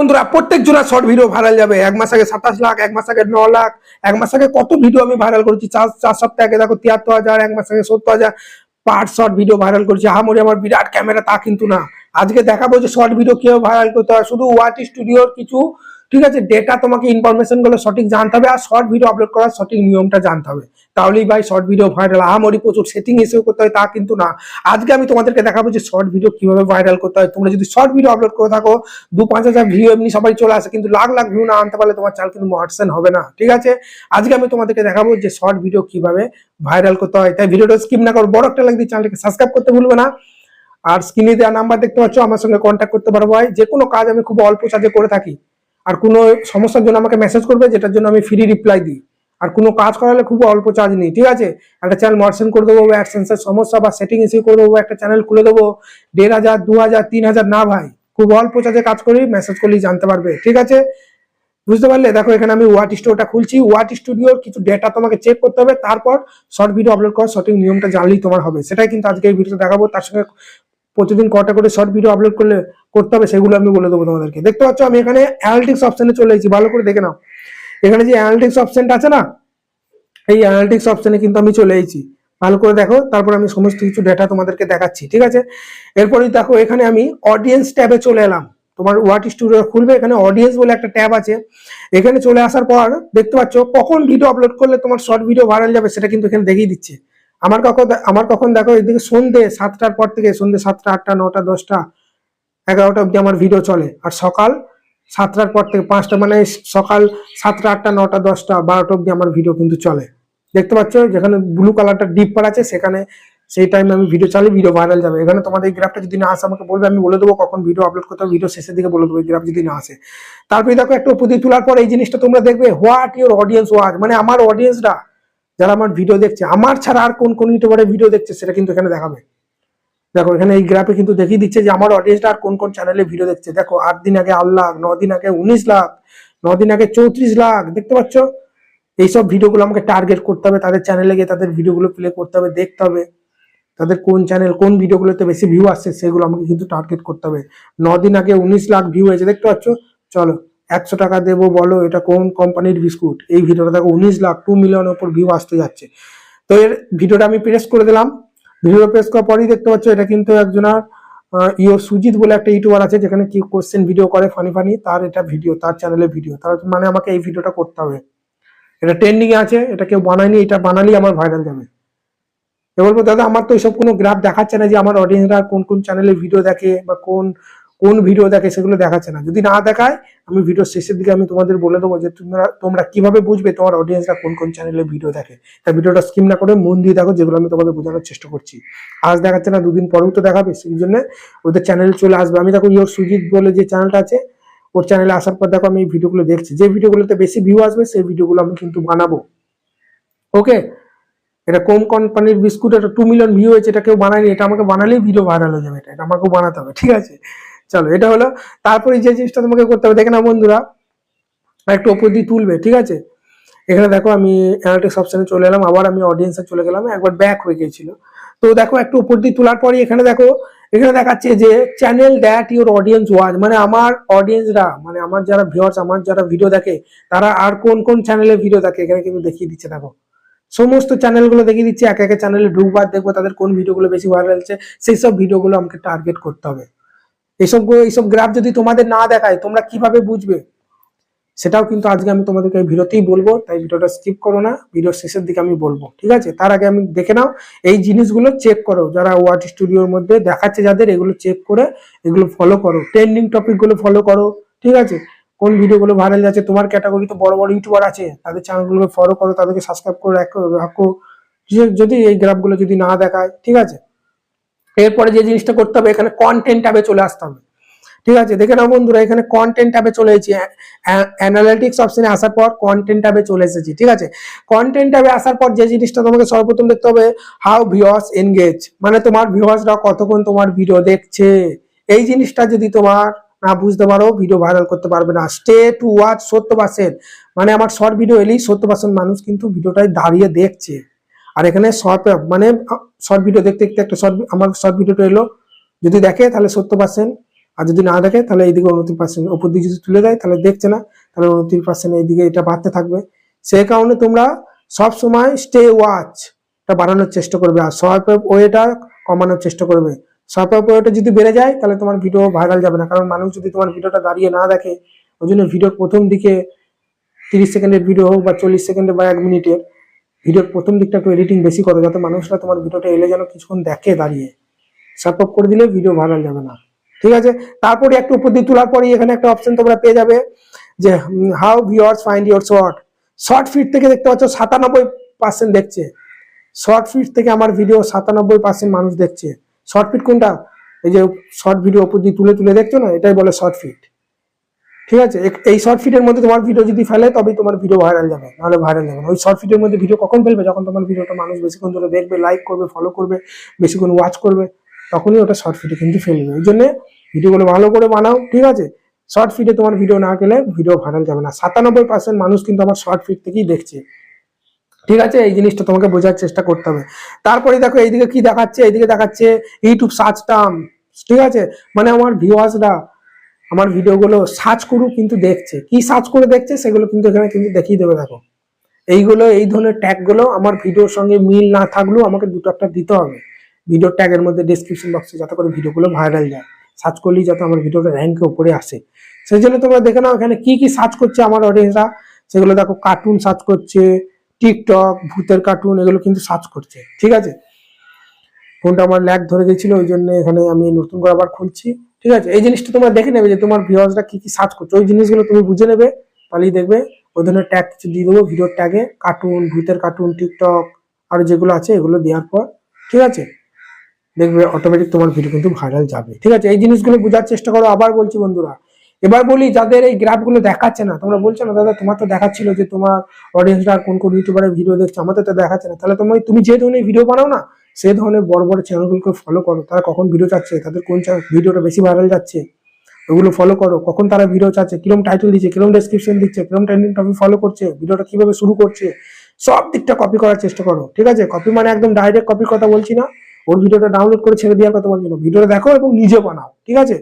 বন্ধুরা প্রত্যেক জোড়া শর্ট ভিডিও ভাইরাল যাবে। এক মাস আগে 27 লাখ, এক মাস আগে 9 লাখ, এক মাস আগে কত ভিডিও আমি ভাইরাল করেছি। 4 সপ্তাহ আগে দেখো 73,000, এক মাস আগে 70,000 পার শর্ট ভিডিও ভাইরাল করেছি। হামরি আমার বিরাট ক্যামেরা তা কিন্তু না। আজকে দেখাবো যে শর্ট ভিডিও কিভাবে ভাইরাল করতে হয়। শুধু ওয়াট স্টুডিওর কিছু ঠিক আছে ডেটা, তোমাকে ইনফরমেশন গুলো সঠিক জানতে হবে, আর শর্ট ভিডিও আপলোড করার সঠিক নিয়মটা জানতে হবে, তাহলেই ভাই শর্ট ভিডিও ভাইরাল। হামরি প্রচুর সেটিং এসেও করতে হয় তা কিন্তু না। আজকে আমি তোমাদেরকে দেখাবো যে শর্ট ভিডিও কিভাবে ভাইরাল করতে হয়। তোমরা যদি শর্ট ভিডিও আপলোড করে থাকো, 2-5 হাজার ভিউ এমনি সবাই চলে আসে, কিন্তু লাখ লাখ ভিউ না আনতে পারলে তোমার চ্যানেল কিন্তু মোটিভেশন হবে না। ঠিক আছে, আজকে আমি তোমাদেরকে দেখাবো যে শর্ট ভিডিও কিভাবে ভাইরাল করতে হয়। তাই ভিডিওটা স্কিপ না করো, বড় একটা লাইক দিয়ে চ্যানেলকে সাবস্ক্রাইব করতে ভুলবে না। আর স্ক্রিনে দেওয়া নাম্বার দেখতে পাচ্ছ, আমার সঙ্গে কন্ট্যাক্ট করতে পারবো। ভাই যে কোনো কাজ আমি খুব অল্প চার্জে করে থাকি, আর কোনো সমস্যার জন্য আমাকে মেসেজ করবে, যেটার জন্য আমি ফ্রি রিপ্লাই দিই। আর কোনো কাজ করালে খুব অল্প চার্জ নিই। ঠিক আছে, একটা চ্যানেল মডারেশন করে দেবো, অ্যাডসেন্সের সমস্যা বা সেটিং ইস্যু করে দেবো, একটা চ্যানেল খুলে দেবো 1,500, 2,000, 3,000 না ভাই, খুব অল্প চার্জে কাজ করি, মেসেজ করলেই জানতে পারবে। ঠিক আছে, বুঝতে পারলে? দেখো এখানে আমি ওয়াট স্টুডিওটা খুলছি। ওয়াট স্টুডিওর কিছু ডেটা তোমাকে চেক করতে হবে, তারপর শর্ট ভিডিও আপলোড করার সঠিক নিয়মটা জানলেই তোমার হবে। সেটাই কিন্তু আজকে এই ভিডিওতে দেখাবো। তার সঙ্গে প্রতিদিন কটা করে শর্ট ভিডিও আপলোড করতে হবে সেগুলো আমি বলে দেবো তোমাদেরকে। দেখতে পাচ্ছ আমি এখানে অ্যানালিটিক্স অপশনে চলে এসেছি, ভালো করে দেখে নাও। এখানে যে অ্যানালিটিক্স অপশনটা আছে না, এই অ্যানালিটিক্স অপশনে কিন্তু আমি চলে এসেছি, ভালো করে দেখো। তারপর আমি সমস্ত কিছু ডেটা তোমাদেরকে দেখাচ্ছি। ঠিক আছে, এরপরই দেখো এখানে আমি অডিয়েন্স ট্যাবে চলে এলাম। তোমার ওয়াট স্টুডিও খুলবে, এখানে অডিয়েন্স বলে একটা ট্যাব আছে। এখানে চলে আসার পর দেখতে পাচ্ছ কখন ভিডিও আপলোড করলে তোমার শর্ট ভিডিও ভাইরাল যাবে, সেটা কিন্তু এখানে দেখিয়ে দিচ্ছে। আমার কখন দেখো এদিকে সন্ধ্যে 7টার পর থেকে সন্ধ্যে 7টা, 8টা, 9টা, 10টা, 11টা অব্দি আমার ভিডিও চলে। আর সকাল 7টার পর থেকে 5টা, মানে সকাল 7টা, 8টা, 9টা, 10টা, 12টা অব্দি আমার ভিডিও কিন্তু চলে। দেখতে পাচ্ছ যেখানে ব্লু কালারটা ডিপ পার আছে, সেখানে সেই টাইমে আমি ভিডিও চালিয়ে ভিডিও ভাইরাল যাবে। এখানে তোমাদের এই গ্রাফটা যদি না আসে আমাকে বলবে, আমি বলে দেবো কখন ভিডিও আপলোড করতে হবে, ভিডিও শেষের দিকে বলে দেবো এই গ্রাফ যদি না আসে। তারপরে দেখো একটু উপর দিয়ে তোলার পর এই জিনিসটা তোমরা দেখবে, হোয়াট ইউর অডিয়েন্স ওয়াচ, মানে আমার অডিয়েন্সরা যারা আমার ভিডিও দেখছে, আমার ছাড়া আর কোন কোন ইউটিউবারের ভিডিও দেখছে সেটা কিন্তু এখানে দেখাবে। দেখো এখানে এই গ্রাফে কিন্তু দেখিয়ে দিচ্ছে যে আমার অডিয়েন্সটা আর কোন কোন চ্যানেলে ভিডিও দেখছে। দেখো 8 দিন আগে 8 লাখ, 9 দিন আগে 19 লাখ, 9 দিন আগে 34 লাখ। দেখতে পাচ্ছ, এইসব ভিডিওগুলো আমাকে টার্গেট করতে হবে, তাদের চ্যানেলে গিয়ে তাদের ভিডিওগুলো প্লে করতে হবে, দেখতে হবে তাদের কোন চ্যানেল কোন ভিডিওগুলোতে বেশি ভিউ আসছে, সেগুলো আমাকে কিন্তু টার্গেট করতে হবে। 9 দিন আগে 19 লাখ ভিউ হয়েছে, দেখতে পাচ্ছ। চলো 100 টাকা দেবো, বলো এটা কোন কোম্পানির বিস্কুট। এই ভিডিওটা দেখো 19 লাখ, 2 মিলিয়নের উপর ভিউ আসতে যাচ্ছে। তো এর ভিডিওটা আমি প্রেস করে দিলাম। ভিডিও প্রেস করার পরই দেখতে পাচ্ছ এটা কিন্তু একজনের সুজিত বলে একটা ইউটিউবার আছে, যেখানে কি কোশ্চেন ভিডিও করে ফানি ফানি, তার এটা ভিডিও, তার চ্যানেলে ভিডিও। তার মানে আমাকে এই ভিডিওটা করতে হবে। এটা ট্রেন্ডিং এ আছে, এটা কেউ বানায়নি, এটা বানালেই আমার ভাইরাল যাবে। এবার বলবো দাদা আমার তো এইসব কোনো গ্রাফ দেখাচ্ছে না যে আমার অডিয়েন্সরা কোন কোন চ্যানেলে ভিডিও দেখে বা কোন কোন ভিডিও দেখে, সেগুলো দেখাচ্ছে না। যদি না দেখায় আমি ভিডিও শেষের দিকে আমি তোমাদের বলে দেবো যে তোমরা কিভাবে বুঝবে তোমার অডিয়েন্সরা কোন কোন চ্যানেলে ভিডিও দেখে। তাই ভিডিওটা স্কিপ না করে মন দিয়ে দেখো, যেগুলো আমি তোমাদের বোঝানোর চেষ্টা করছি। আজ দেখাচ্ছে না, 2 দিন পরেও তো দেখাবে, সেই জন্য ওদের চ্যানেলে চলে আসবে। আমি দেখো ইয়োর সুজিত বলে যে চ্যানেলটা আছে, ওর চ্যানেলে আসার পর দেখো আমি এই ভিডিওগুলো দেখছি। যে ভিডিওগুলোতে বেশি ভিউ আসবে সেই ভিডিওগুলো আমি কিন্তু বানাবো। ওকে, এটা কোন কোম্পানির বিস্কুট, এটা 2 মিলিয়ন ভিউ হয়েছে, এটা কেউ বানায়নি, এটা আমাকে বানালেই ভিডিও ভাইরাল হয়ে যাবে। এটা আমাকেও বানাতে হবে। ঠিক আছে, চলো এটা হলো। তারপরে যে জিনিসটা তোমাকে করতে হবে, দেখে না বন্ধুরা, একটু ওপর দিয়ে তুলবে। ঠিক আছে, এখানে দেখো আমি অ্যানালিটিক্স অপশনে চলে এলাম, আবার আমি অডিয়েন্সে চলে গেলাম, একবার ব্যাক হয়ে গিয়েছিল। তো দেখো একটু উপর দিয়ে তোলার পরে এখানে দেখো, এখানে দেখাচ্ছে যে channel that your audience watch, মানে আমার অডিয়েন্সরা, মানে আমার যারা ভিউয়ার্স, আমার যারা ভিডিও দেখে, তারা আর কোন কোন চ্যানেলে ভিডিও দেখে, এখানে কিন্তু দেখিয়ে দিচ্ছে। দেখো সমস্ত চ্যানেলগুলো দেখিয়ে দিচ্ছে, এক এক চ্যানেলে ঢুকবার দেখবো তাদের কোন ভিডিওগুলো বেশি ভাইরাল হচ্ছে, সেই সব ভিডিওগুলো আমাকে টার্গেট করতে হবে। এইসব গ্রাফ যদি তোমাদের না দেখায় তোমরা কিভাবে বুঝবে, সেটাও কিন্তু আজকে আমি তোমাদেরকে এই ভিডিওতেই বলবো। তাই ভিডিওটা স্কিপ করো না, ভিডিওর শেষের দিকে আমি বলবো। ঠিক আছে, তার আগে আমি দেখে নাও এই জিনিসগুলো চেক করো, যারা ওয়াট স্টুডিওর মধ্যে দেখাচ্ছে যাদের, এগুলো চেক করে এগুলো ফলো করো, ট্রেন্ডিং টপিক গুলো ফলো করো। ঠিক আছে, কোন ভিডিওগুলো ভাইরাল যাচ্ছে, তোমার ক্যাটাগরিতে বড় বড় ইউটিউবার আছে, তাদের চ্যানেলগুলোকে ফলো করো, তাদেরকে সাবস্ক্রাইব করে রাখো। যদি এই গ্রাফগুলো যদি না দেখায়, ঠিক আছে, এরপরে যে জিনিসটা করতে হবে, এখানে কন্টেন্ট ট্যাবে চলে আসতে হবে। ঠিক আছে, দেখে নাও বন্ধুরা, এখানে কন্টেন্ট ট্যাবে চলে এসেছি। অ্যানালিটিক্স অপশনে আসার পর কন্টেন্ট ট্যাবে চলে এসেছি। ঠিক আছে, কন্টেন্ট ট্যাবে আসার পর যে জিনিসটা তোমাকে সর্বপ্রথম দেখতে হবে, হাউ ভিউয়ার্স এনগেজ, মানে তোমার ভিউয়ার্সরা কতক্ষণ তোমার ভিডিও দেখছে। এই জিনিসটা যদি তোমার না বুঝতে পারো, ভিডিও ভাইরাল করতে পারবে না। স্টে টু ওয়াচ 70%, মানে আমার শর্ট ভিডিও এলেই 70% মানুষ কিন্তু ভিডিওটাই দাঁড়িয়ে দেখছে। আর এখানে মানে শর্ট ভিডিও দেখতে দেখতে একটা আমার শর্ট ভিডিওটা এলো, যদি দেখে তাহলে 70%, আর যদি না দেখে তাহলে এইদিকে 29%, ওপর দিকে যদি তুলে দেয় তাহলে দেখছে না, তাহলে 29% এইদিকে এটা বাড়তে থাকবে। সেই কারণে তোমরা সব সময় স্টে ওয়াচটা বাড়ানোর চেষ্টা করবে, আর সোয়াইপ ওয়েটা কমানোর চেষ্টা করবে। সোয়াইপ ওয়েটা যদি বেড়ে যায় তাহলে তোমার ভিডিও ভাইরাল যাবে না, কারণ মানুষ যদি তোমার ভিডিওটা দাঁড়িয়ে না দেখে, ওই জন্য ভিডিওর প্রথম দিকে 30 সেকেন্ডের ভিডিও হোক বা 40 সেকেন্ডের বা 1 মিনিটের ভিডিওর প্রথম দিকটা একটু এডিটিং বেশি করো, যাতে মানুষরা তোমার ভিডিওটা এলে যেন কিছুক্ষণ দেখে দাঁড়িয়ে। সাবস্ক্রাইব করে দিলে ভিডিও ভাইরাল যাবে না, ঠিক আছে। তারপরে একটু উপর দিয়ে তোলার পরে এখানে একটা অপশন তোমরা পেয়ে যাবে যে how viewers find your short feed থেকে দেখতে পাচ্ছ 97% দেখছে। শর্ট ফিড থেকে আমার ভিডিও 97% মানুষ দেখছে। শর্ট ফিড কোনটা? এই যে শর্ট ভিডিও উপর দিয়ে তুলে তুলে দেখছো না, এটাই বলে শর্ট ফিড, ঠিক আছে। এই শর্ট ফিডের মধ্যে তোমার ভিডিও যদি ফেলে তবেই তোমার ভিডিও ভাইরাল যাবে, নাহলে ভাইরাল যাবে না। ওই শর্ট ফিডের মধ্যে ভিডিও কখন ফেলবে? যখন তোমার ভিডিওটা মানুষ বেশিক্ষণ ধরে দেখবে, লাইক করবে, ফলো করবে, বেশিক্ষণ ওয়াচ করবে, তখনই ওটা শর্ট ফিডে কিন্তু ফেলবে। ওই জন্য ভিডিওগুলো ভালো করে বানাও, ঠিক আছে। শর্ট ফিডে তোমার ভিডিও না গেলে ভিডিও ভাইরাল যাবে না। 97% মানুষ কিন্তু আমার শর্ট ফিড থেকেই দেখছে, ঠিক আছে। এই জিনিসটা তোমাকে বোঝার চেষ্টা করতে হবে। তারপরে দেখো এইদিকে কি দেখাচ্ছে, এইদিকে দেখাচ্ছে ইউটিউব সার্চ টার্ম, ঠিক আছে। মানে আমার ভিউয়ার্সরা আমার ভিডিওগুলো সার্চ করুক কিন্তু দেখছে, কি সার্চ করে দেখছে সেগুলো কিন্তু এখানে কিন্তু দেখিয়ে দেবে। দেখো এইগুলো, এই ধরনের ট্যাগগুলো আমার ভিডিওর সঙ্গে মিল না থাকলেও আমাকে দুটো একটা দিতে হবে ভিডিওর ট্যাগের মধ্যে, ডেসক্রিপশন বক্সে, যাতে করে ভিডিওগুলো ভাইরাল যায়। সার্চ করলেই যাতে আমার ভিডিওটা র্যাঙ্কে উপরে আসে, সেই জন্য তোমরা দেখে নাও এখানে কি কি সার্চ করছে আমার অডিয়েন্সরা। সেগুলো দেখো, কার্টুন সার্চ করছে, টিকটক, ভূতের কার্টুন, এগুলো কিন্তু সার্চ করছে, ঠিক আছে। ফোনটা আমার ল্যাগ ধরে গেছিল, ওই জন্য এখানে আমি নতুন করে আবার খুলছি, ঠিক আছে। এই জিনিসটা তোমরা দেখে নেবে যে তোমার ভিউয়ার্সরা কি কি সার্চ করছে, ওই জিনিসগুলো তুমি বুঝে নেবে, তাহলেই দেখবে ওই ধরনের ট্যাগ কিছু দিয়ে দেবো ভিডিওর ট্যাগে, কার্টুন, ভূতের কার্টুন, টিকটক আর যেগুলো আছে এগুলো দেওয়ার পর, ঠিক আছে, দেখবে অটোমেটিক তোমার ভিডিও কিন্তু ভাইরাল যাবে, ঠিক আছে। এই জিনিসগুলো বোঝার চেষ্টা করো। আবার বলছি বন্ধুরা, এবার বলি যাদের এই গ্রাফগুলো দেখাচ্ছে না, তোমরা বলছো না দাদা তোমার তো দেখাচ্ছিল যে তোমার অডিয়েন্সরা কোন কোন ইউটিউবারের ভিডিও দেখছে, আমাদের তো দেখাচ্ছে না। তাহলে তুমি যে ধরনের ভিডিও বানাও না, সেই ধরনের বড় বড় চ্যানেলগুলোকে ফলো করো, তারা কখন ভিডিও চাচ্ছে, তাদের কোন ভিডিওটা বেশি ভাইরাল যাচ্ছে ওগুলো ফলো করো, কখন তারা ভিডিও চাচ্ছে, কিরকম টাইটেল দিচ্ছে, কিরকম ডেসক্রিপশন দিচ্ছে, কিরকম ট্রেন্ডিং টপিক ফলো করছে, ভিডিওটা কিভাবে শুরু করছে, সব দিকটা কপি করার চেষ্টা করো, ঠিক আছে। কপি মানে একদম ডাইরেক্ট কপির কথা বলছি না, ওর ভিডিওটা ডাউনলোড করে ছেড়ে দেওয়ার কথা বলছি না, ভিডিওটা দেখো এবং নিজে বানাও, ঠিক আছে।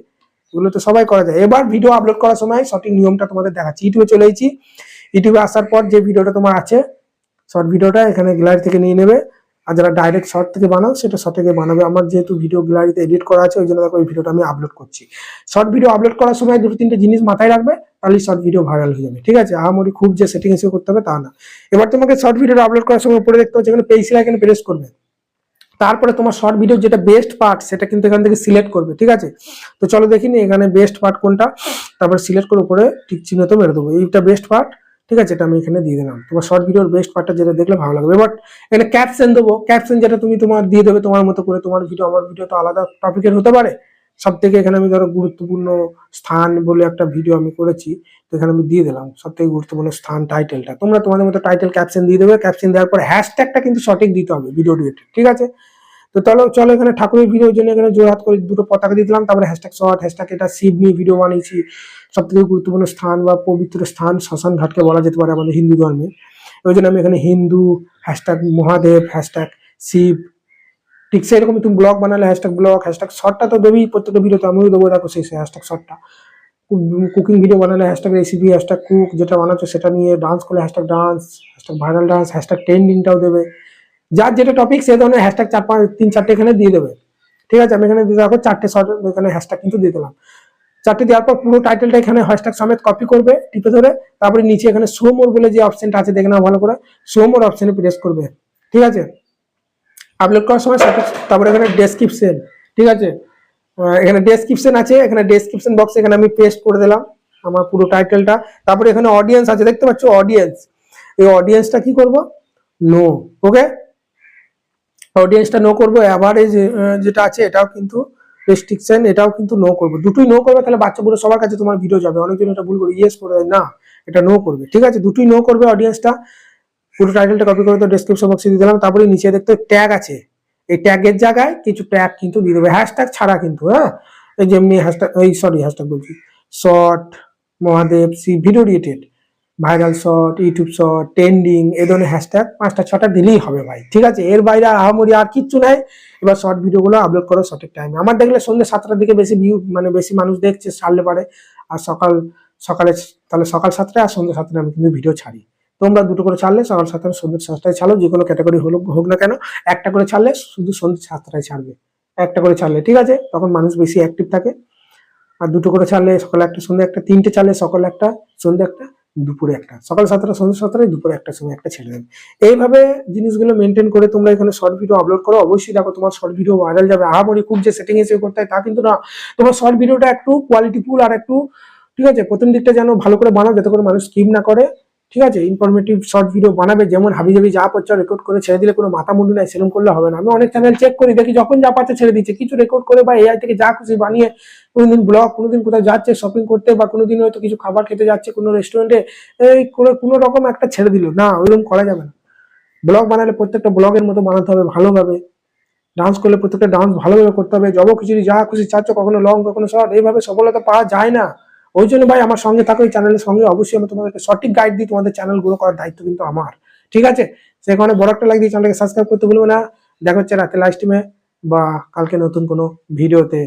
এগুলো তো সবাই করা যায়। এবার ভিডিও আপলোড করার সময় সঠিক নিয়মটা তোমাদের দেখাচ্ছি। ইউটিউবে চলে এসেছি, ইউটিউবে আসার পর যে ভিডিওটা তোমার আছে শর্ট ভিডিওটা এখানে গ্যালারি থেকে নিয়ে নেবে, আর যারা ডাইরেক্ট শর্ট থেকে বানাও সেটা শর্ট থেকে বানাবে। আমার যেহেতু ভিডিও গ্যালারিতে এডিট করা আছে, ওই জন্য দেখো এই ভিডিওটা আমি আপলোড করছি। শর্ট ভিডিও আপলোড করার সময় দুটো তিনটে জিনিস মাথায় রাখবে, তাহলে শর্ট ভিডিও ভাইরাল হয়ে যাবে, ঠিক আছে। আহামরি খুব যে সেটিং এসে করতে হবে তা না। এবার তোমাকে শর্ট ভিডিওটা আপলোড করার সময় উপরে দেখতে হচ্ছে এখানে পেন্সিল আইকনে প্রেস করবে, তারপরে তোমার শর্ট ভিডিও যেটা বেস্ট পার্ট সেটা কিন্তু এখান থেকে সিলেক্ট করবে, ঠিক আছে। তো চলো দেখিনি এখানে বেস্ট পার্ট কোনটা, তারপর সিলেক্ট করে উপরে ঠিক চিহ্ন তো মেরে দেবো, এইটা বেস্ট পার্ট, ঠিক আছে। এটা আমি এখানে দিয়ে দিলাম, তোমার শর্ট ভিডিওর বেস্ট পার্টটা যেটা দেখলে ভালো লাগবে। এবার এখানে ক্যাপশন দেবো, ক্যাপশন যেটা তুমি তোমার দিয়ে দেবে তোমার মতো করে। তোমার ভিডিও আমার ভিডিও তো আলাদা টপিকের হতে পারে। সব থেকে এখানে আমি ধরো গুরুত্বপূর্ণ স্থান বলে একটা ভিডিও আমি করেছি, তো এখানে আমি দিয়ে দিলাম সব থেকে গুরুত্বপূর্ণ স্থান টাইটেলটা। তোমরা তোমাদের মতো টাইটেল ক্যাপশন দিয়ে দেবে, ক্যাপশন দেওয়ার পর হ্যাশট্যাগটা কিন্তু সঠিক দিতে হবে ভিডিও রিলেটেড, ঠিক আছে। তো চলো এখানে ঠাকুরের ভিডিওর জন্য এখানে জোড়হাত করে দুটো পতাকা দিয়ে দিলাম, তারপরে হ্যাশট্যাগ শর্ট, হ্যাশট্যাগ এটা শিব নিয়ে ভিডিও বানিয়েছি। সব থেকে গুরুত্বপূর্ণ স্থান বা পবিত্র স্থান শ্মশান ঘাটকে বলা যেতে পারে আমাদের হিন্দু ধর্মে, ওই জন্য আমি এখানে হিন্দু, হ্যাশট্যাগ মহাদেব, হ্যাশট্যাগ শিব, ঠিক সেরকম তুমি ব্লগ বানালে হ্যাশট্যাগ ব্লগ, হ্যাশট্যাগ শর্টটা তো দেবেই প্রত্যেকটা ভিডিওতে, আমিও দেবো, দেখো সেই হ্যাশট্যাগ শর্টটা। কুকিং ভিডিও বানালে হ্যাশট্যাগ রেসিপি, হ্যাশট্যাগ কুক যেটা বানাচ্ছো সেটা নিয়ে, ডান্স করলে hashtag dance, hashtag viral dance, hashtag ট্রেন্ডিংটাও দেবে। যার যেটা টপিক সেই ধরনের হ্যাশট্যাগ 3-4টে এখানে দিয়ে দেবে, ঠিক আছে। আমি এখানে দিয়ে রাখবো 4টে শর্ট, এখানে হ্যাশট্যাগ কিন্তু দিয়ে দিলাম। 4টে দেওয়ার পর পুরো টাইটেলটা এখানে হ্যাশট্যাগ সমেত কপি করবে টিপে ধরে, তারপরে নিচে এখানে শো মোর বলে যে অপশনটা আছে দেখে নাও ভালো করে, শো মোর অপশনে প্রেস করবে, ঠিক আছে। আপলোড করার সময় তারপরে এখানে ডেসক্রিপশন, ঠিক আছে। এখানে ডেসক্রিপশন আছে, এখানে ডেসক্রিপশন বক্সে এখানে আমি পেস্ট করে দিলাম আমার পুরো টাইটেলটা। তারপরে এখানে অডিয়েন্স আছে, দেখতে পাচ্ছ অডিয়েন্স, এই অডিয়েন্সটা কি করব, নো, ওকে। অডিয়েন্সটা নো করবো। অ্যাভারেজ যেটা আছে এটাও কিন্তু রেস্ট্রিকশন, এটাও কিন্তু নো করবো, দুটোই নো করবে, তাহলে বাচ্চা বুড়ো সবার কাছে তোমার ভিডিও যাবে। অনেকজন এটা ভুল করে ইয়েস করে দেয়, না, এটা নো করবে, ঠিক আছে। দুটোই নো করবে। অডিয়েন্সটা পুরো টাইটেলটা কপি করে তো ডেসক্রিপশন বক্সে দিয়ে দিলাম। তারপরে নিচে দেখতে ট্যাগ আছে, এই ট্যাগের জায়গায় কিছু ট্যাগ কিন্তু দিয়ে দেবে, হ্যাশট্যাগ ছাড়া কিন্তু, হ্যাঁ। এই যেমনি হ্যাশট্যাগ, এই সরি হ্যাশট্যাগ বলছি, short Mahadev C video related, viral shot, YouTube shot, trending, এই ধরনের হ্যাশট্যাগ 5টা 6টা দিলেই হবে ভাই, ঠিক আছে? এর বাইরে আহামরি আর কিচ্ছু নাই। এবার শর্ট ভিডিওগুলো আপলোড করো সঠিক টাইমে। আমার দেখলে সন্ধ্যে 7টার দিকে বেশি ভিউ, মানে বেশি মানুষ দেখছে, ছাড়লে পারে। আর সকালে তাহলে সকাল 7টায় আর সন্ধ্যে 7টায় আমি কিন্তু ভিডিও ছাড়ি। তোমরা দুটো করে ছাড়লে সকাল 7টা সন্ধ্যে 7টায় ছাড়ো, যে কোনো ক্যাটাগরি হোক না কেন। একটা করে ছাড়লে শুধু সন্ধ্যে 7টায় ছাড়বে, একটা করে ছাড়লে, ঠিক আছে? তখন মানুষ বেশি অ্যাক্টিভ থাকে। আর দুটো করে ছাড়লে সকালে একটা সন্ধ্যে একটা, 3টে ছাড়লে সকালে একটা সন্ধ্যে একটা দুপুরে একটা, সকাল 7টা সন্ধ্যে 7টায়, দুপুরে একটা সময় একটা ছেড়ে দেবে। এইভাবে জিনিসগুলো মেনটেন করে তোমরা এখানে শর্ট ভিডিও আপলোড করো, অবশ্যই দেখো তোমার শর্ট ভিডিও ভাইরাল যাবে। আহামরি খুব যে সেটিং এসে করতে হয় তা কিন্তু না। তোমার শর্ট ভিডিওটা একটু কোয়ালিটিফুল আর একটু, ঠিক আছে, প্রথম দিকটা যেন ভালো করে বানাও, যাতে করে মানুষ স্কিপ না করে, ঠিক আছে? ইনফরমেটিভ শর্ট ভিডিও বানাবে, যেমন হাবিজাবি যা পাচ্ছে রেকর্ড করে ছেড়ে দিলে কোনো মাথা মুন্ডু নাই, সেরকম করলে হবে না। আমি অনেক চ্যানেল চেক করি, দেখি যখন যা পাচ্ছে ছেড়ে দিচ্ছে, কিছু রেকর্ড করে বা এআই থেকে যা খুশি বানিয়ে, কোনোদিন ব্লগ, কোনোদিন কোথাও যাচ্ছে শপিং করতে, বা কোনোদিন হয়তো কিছু খাবার খেতে যাচ্ছে কোনো রেস্টুরেন্টে, এই করে কোনো রকম একটা ছেড়ে দিল না, ওইরকম করা যাবে না। ব্লগ বানালে প্রত্যেকটা ব্লগের মতো বানাতে হবে ভালোভাবে। ডান্স করলে প্রত্যেকটা ডান্স ভালোভাবে করতে হবে। জব খিচুড়ি যা খুশি চাচ্ছ, কখনো লং কখনো শর্ট, এইভাবে সফলতা পাওয়া যায় না। ওই জন্য ভাই আমার সঙ্গে থাকো, এই চ্যানেলের সঙ্গে। অবশ্যই আমি তোমাদেরকে সঠিক গাইড দিই, তোমাদের চ্যানেল গ্রো করার দায়িত্ব কিন্তু আমার, ঠিক আছে? সেখানে বড় একটা লাইক দিয়ে চ্যানেলকে সাবস্ক্রাইব করতে ভুলবে না। দেখা হচ্ছে রাতে লাইভ স্ট্রিমে বা কালকে নতুন কোনো ভিডিওতে।